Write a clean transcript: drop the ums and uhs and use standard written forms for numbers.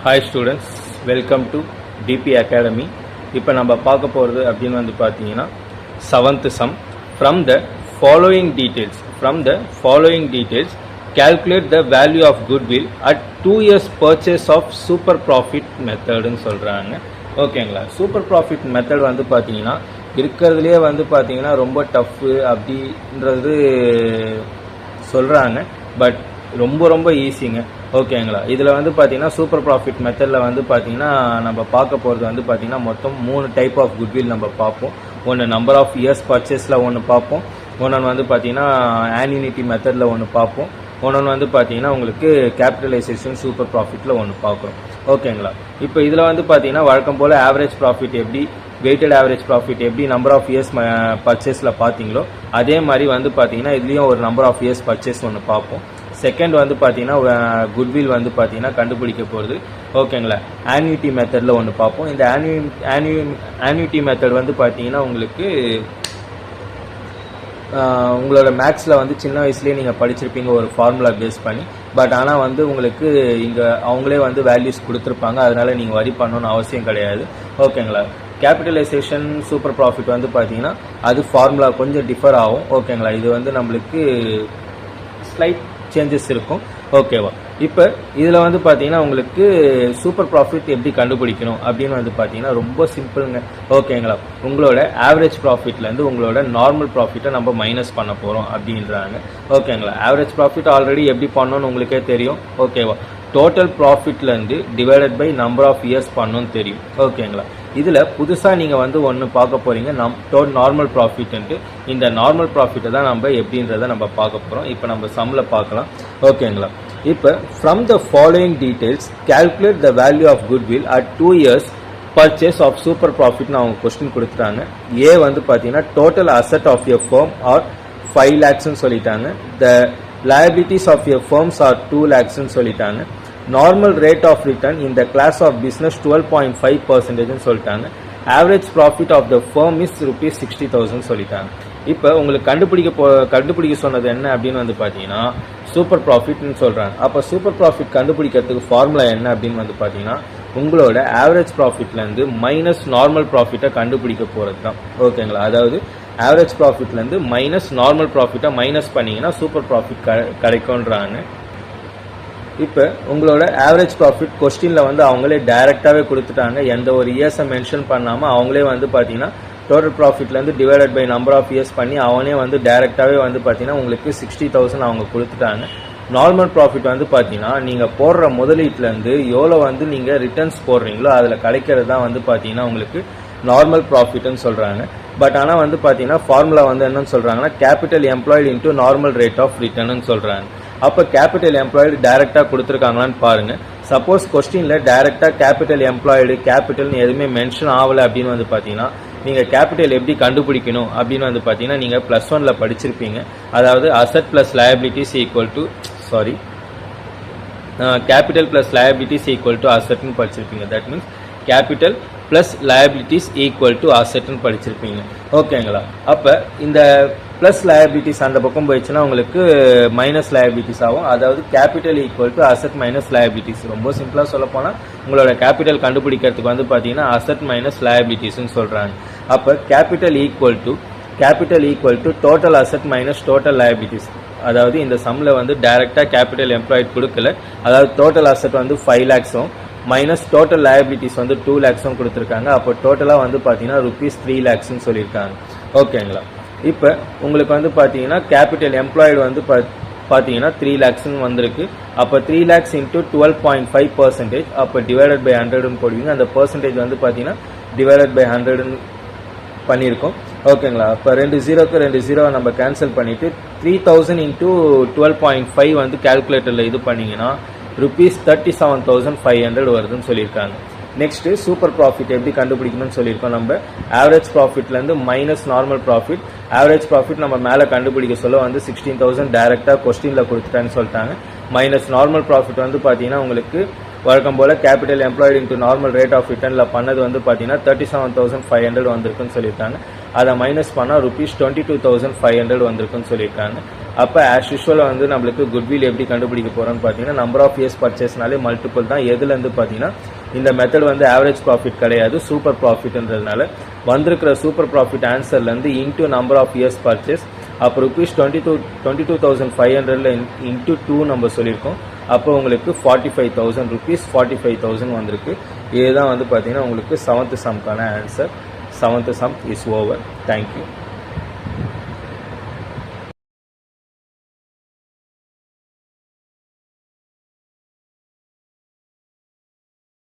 Hi students, welcome to DP Academy. இப்போ நம்ம பார்க்க போகிறது அப்படின்னு வந்து பார்த்தீங்கன்னா 7th sum from the following details calculate the value of goodwill at 2 years purchase of super profit மெத்தட்னு சொல்கிறாங்க. ஓகேங்களா, சூப்பர் ப்ராஃபிட் மெத்தட் வந்து பார்த்தீங்கன்னா இருக்கிறதுலே வந்து பார்த்தீங்கன்னா ரொம்ப டஃப்பு அப்படின்றது சொல்கிறாங்க. பட் ரொம்ப ஈஸிங்க. ஓகேங்களா, இதில் வந்து பார்த்தீங்கன்னா சூப்பர் ப்ராஃபிட் மெத்தடில் வந்து பார்த்தீங்கன்னா நம்ம பார்க்க போகிறது வந்து பார்த்தீங்கன்னா மொத்தம் 3 டைப் ஆஃப் குட்வில் நம்ம பார்ப்போம். ஒன்று நம்பர் ஆஃப் இயர்ஸ் பர்ச்சேஸில் ஒன்று பார்ப்போம், ஒன்று வந்து பார்த்தீங்கன்னா ஆன்யூனிட்டி மெத்தடில் ஒன்று பார்ப்போம், ஒன்று வந்து பார்த்தீங்கன்னா உங்களுக்கு கேபிட்டலைசேஷன் சூப்பர் ப்ராஃபிட்டில் ஒன்று பார்க்குறோம். ஓகேங்களா, இப்போ இதில் வந்து பார்த்தீங்கன்னா வழக்கம் போல் ஆவரேஜ் ப்ராஃபிட் எப்படி, வெயிட்டட் ஆவரேஜ் ப்ராஃபிட் எப்படி நம்பர் ஆஃப் இயர்ஸ் பர்ச்சேஸில் பார்த்தீங்களோ அதே மாதிரி வந்து பார்த்தீங்கன்னா இதுலேயும் ஒரு நம்பர் ஆஃப் இயர்ஸ் பர்ச்சேஸ் ஒன்று பார்ப்போம். செகண்ட் வந்து பார்த்தீங்கன்னா குட்வில் வந்து பார்த்தீங்கன்னா கண்டுபிடிக்க போகிறது. ஓகேங்களா, ஆன்யூட்டி மெத்தடில் ஒன்று பார்ப்போம். இந்த ஆன்யூட்டி மெத்தட் வந்து பார்த்தீங்கன்னா உங்களுக்கு உங்களோட மேக்ஸில் வந்து சின்ன வயசுலேயே நீங்கள் படிச்சிருப்பீங்க ஒரு ஃபார்முலா பேஸ் பண்ணி. பட் ஆனால் வந்து உங்களுக்கு இங்கே அவங்களே வந்து வேல்யூஸ் கொடுத்துருப்பாங்க, அதனால நீங்கள் வரி பண்ணணும்னு அவசியம் கிடையாது. ஓகேங்களா, கேபிட்டலைசேஷன் சூப்பர் ப்ராஃபிட் வந்து பார்த்தீங்கன்னா அது ஃபார்முலா கொஞ்சம் டிஃபர் ஆகும். ஓகேங்களா, இது வந்து நம்மளுக்கு ஸ்லைட் சேஞ்சஸ் இருக்கும். ஓகேவா, இப்போ இதில் வந்து பார்த்தீங்கன்னா உங்களுக்கு சூப்பர் ப்ராஃபிட் எப்படி கண்டுபிடிக்கணும் அப்படின்னு வந்து பார்த்தீங்கன்னா ரொம்ப சிம்பிளுங்க. ஓகேங்களா, உங்களோட ஆவரேஜ் ப்ராஃபிட்லேருந்து உங்களோட நார்மல் ப்ராஃபிட்டை நம்ம மைனஸ் பண்ண போகிறோம் அப்படின்றாங்க. ஓகேங்களா, ஆவரேஜ் ப்ராஃபிட் ஆல்ரெடி எப்படி பண்ணணும்னு உங்களுக்கே தெரியும். ஓகேவா, டோட்டல் ப்ராஃபிட்லேருந்து divided by number of years பண்ணணும்னு தெரியும். ஓகேங்களா, இதில் புதுசாக நீங்கள் வந்து ஒன்று பார்க்க போகிறீங்க, நார்மல் ப்ராஃபிட்ன்ட்டு. இந்த நார்மல் ப்ராஃபிட்டை தான் நம்ம எப்படின்றத நம்ம பார்க்க போகிறோம். இப்போ நம்ம சம்மில் பார்க்கலாம். ஓகேங்களா, இப்போ from the following details calculate the value of goodwill at 2 years purchase of super ப்ராஃபிட்னு அவங்க கொஸ்டின் கொடுத்துட்டாங்க. ஏ வந்து பார்த்தீங்கன்னா total asset of a firm are 5 lakhsன்னு சொல்லிட்டாங்க. The liabilities of your firms are 2 lakhsன்னு சொல்லிட்டாங்க. நார்மல் ரேட் ஆஃப் ரிட்டர்ன் இந்த கிளாஸ் ஆஃப் பிஸ்னஸ் 12.5% சொல்லிட்டாங்க. Average profit of the firm is ₹60,000 சொல்லிட்டாங்க. இப்போ உங்களுக்கு கண்டுபிடிக்க சொன்னது என்ன அப்படின்னு வந்து பார்த்தீங்கன்னா சூப்பர் ப்ராஃபிட்னு சொல்கிறாங்க. அப்போ சூப்பர் ப்ராஃபிட் கண்டுபிடிக்கிறதுக்கு ஃபார்முலா என்ன அப்படின்னு வந்து பார்த்தீங்கன்னா உங்களோட ஆவரேஜ் ப்ராஃபிட்லேருந்து மைனஸ் நார்மல் ப்ராஃபிட்டை கண்டுபிடிக்க போகிறது தான். ஓகேங்களா, அதாவது ஆவரேஜ் ப்ராஃபிட்லேருந்து மைனஸ் நார்மல் ப்ராஃபிட்டை மைனஸ் பண்ணிங்கன்னா சூப்பர் ப்ராஃபிட் கிடைக்கும்ன்றாங்க. இப்போ உங்களோட ஆவரேஜ் ப்ராஃபிட் கொஸ்டினில் வந்து அவங்களே டைரெக்டாகவே கொடுத்துட்டாங்க. எந்த ஒரு இயர்ஸை மென்ஷன் பண்ணாமல் அவங்களே வந்து பார்த்தீங்கன்னா டோட்டல் ப்ராஃபிட்லேருந்து divided by number of years பண்ணி அவனே வந்து டைரெக்டாகவே வந்து பார்த்தீங்கன்னா உங்களுக்கு 60,000 அவங்க கொடுத்துட்டாங்க. நார்மல் ப்ராஃபிட் வந்து பார்த்தீங்கன்னா நீங்கள் போடுற முதலீட்டிலேருந்து எவ்வளோ வந்து நீங்கள் ரிட்டர்ன்ஸ் போடுறீங்களோ அதில் கிடைக்கிறது தான் வந்து பார்த்தீங்கன்னா உங்களுக்கு நார்மல் ப்ராஃபிட்னு சொல்கிறாங்க. பட் ஆனால் வந்து பார்த்தீங்கன்னா ஃபார்முலா வந்து என்னன்னு சொல்கிறாங்கன்னா capital employed into normal rate of ரிட்டர்ன்னு சொல்கிறாங்க. அப்போ கேபிட்டல் எம்ப்ளாய்டு டைரெக்டாக கொடுத்துருக்காங்களான்னு பாருங்கள். சப்போஸ் கொஸ்டினில் டைரெக்டாக கேபிட்டல் எம்ப்ளாய்டு கேபிட்டல்னு எதுவுமே மென்ஷன் ஆகலை அப்படின்னு வந்து பார்த்தீங்கன்னா நீங்கள் கேபிட்டல் எப்படி கண்டுபிடிக்கணும் அப்படின்னு வந்து பார்த்தீங்கன்னா நீங்கள் +1 படிச்சிருப்பீங்க. அதாவது asset plus liabilities equal to capital plus liabilities equal to அசட்னு படிச்சிருப்பீங்க. That means capital plus liabilities equal to அசட்னு படிச்சிருப்பீங்க. ஓகேங்களா, அப்போ இந்த ப்ளஸ் லயபிலிட்டிஸ் அந்த பக்கம் போயிடுச்சுன்னா உங்களுக்கு மைனஸ் லயபிலிட்டிஸ் ஆகும். அதாவது capital equal to asset minus liabilities. ரொம்ப சிம்பிளாக சொல்ல போனால் உங்களோட கேபிட்டல் கண்டுபிடிக்கிறதுக்கு வந்து பார்த்தீங்கன்னா அசட் மைனஸ் லயபிலிட்டிஸ்ன்னு சொல்கிறாங்க. அப்போ capital equal to total asset minus total liabilities. அதாவது இந்த சம்மில் வந்து டைரெக்டாக கேபிட்டல் எம்ப்ளாய்டு கொடுக்கல. அதாவது டோட்டல் அசட் வந்து 5 lakhsம் மைனஸ் டோட்டல் லயபிலிட்டிஸ் வந்து 2 lakhsம் கொடுத்துருக்காங்க. அப்போ டோட்டலாக வந்து பார்த்தீங்கன்னா ₹3 lakhsன்னு சொல்லியிருக்காங்க. ஓகேங்களா, இப்போ உங்களுக்கு வந்து பார்த்தீங்கன்னா கேபிட்டல் எம்ப்ளாய்டு வந்து பார்த்தீங்கன்னா 3 lakhsன்னு வந்திருக்கு. அப்போ 3 lakhs இன்ட்டு 12.5%. அப்போ டிவைடட் பை 100ன்னு போடுவீங்க. அந்த பர்சன்டேஜ் வந்து பார்த்தீங்கன்னா டிவைடட் பை 100ன்னு பண்ணியிருக்கோம். ஓகேங்களா, அப்போ 2 0 நம்ம கேன்சல் பண்ணிவிட்டு 3000 இன்ட்டு 12.5 வந்து கேல்குலேட்டரில் இது பண்ணிங்கன்னா ₹37,500 வருதுன்னு சொல்லியிருக்காங்க. நெக்ஸ்ட்டு சூப்பர் ப்ராஃபிட் எப்படி கண்டுபிடிக்கணும்னு சொல்லியிருக்கோம். நம்ம ஆவரேஜ் ப்ராஃபிட்லேருந்து minus normal profit. Average profit நம்ம மேலே கண்டுபிடிக்க சொல்ல வந்து 16,000 டைரெக்டாக கொஸ்டினில் கொடுத்துட்டான்னு சொல்லிட்டாங்க. மைனஸ் நார்மல் ப்ராஃபிட் வந்து பார்த்தீங்கன்னா உங்களுக்கு வழக்கம் போல் capital employed into normal rate of ரிட்டர்னில் பண்ணது வந்து பார்த்தீங்கன்னா 37,500 வந்திருக்குன்னு சொல்லியிருக்காங்க. அதை மைனஸ் பண்ணால் ₹22,500 வந்திருக்குன்னு சொல்லியிருக்காங்க. அப்போ ஆஸ் யூஷுவல் வந்து நம்மளுக்கு குட்வில் எப்படி கண்டுபிடிக்க போகிறோம்னு பார்த்தீங்கன்னா நம்பர் ஆஃப் இயர்ஸ் பர்ச்சேஸ்னாலே மல்டிபிள் தான். எதுலேருந்து பார்த்தீங்கன்னா இந்த மெத்தட் வந்து ஆவரேஜ் ப்ராஃபிட் கிடையாது, சூப்பர் ப்ராஃபிட்ன்றதுனால வந்திருக்கிற சூப்பர் ப்ராஃபிட் ஆன்சர்லேருந்து into number of years purchase, அப்போ ருபீஸ் 22,500 இன்டூ 2 நம்ம சொல்லியிருக்கோம். அப்போ உங்களுக்கு 45,000 ருபீஸ் 45,000 வந்திருக்கு. இதுதான் வந்து பார்த்தீங்கன்னா உங்களுக்கு 7th சம்க்கான ஆன்சர். 7th sum is over. Thank you.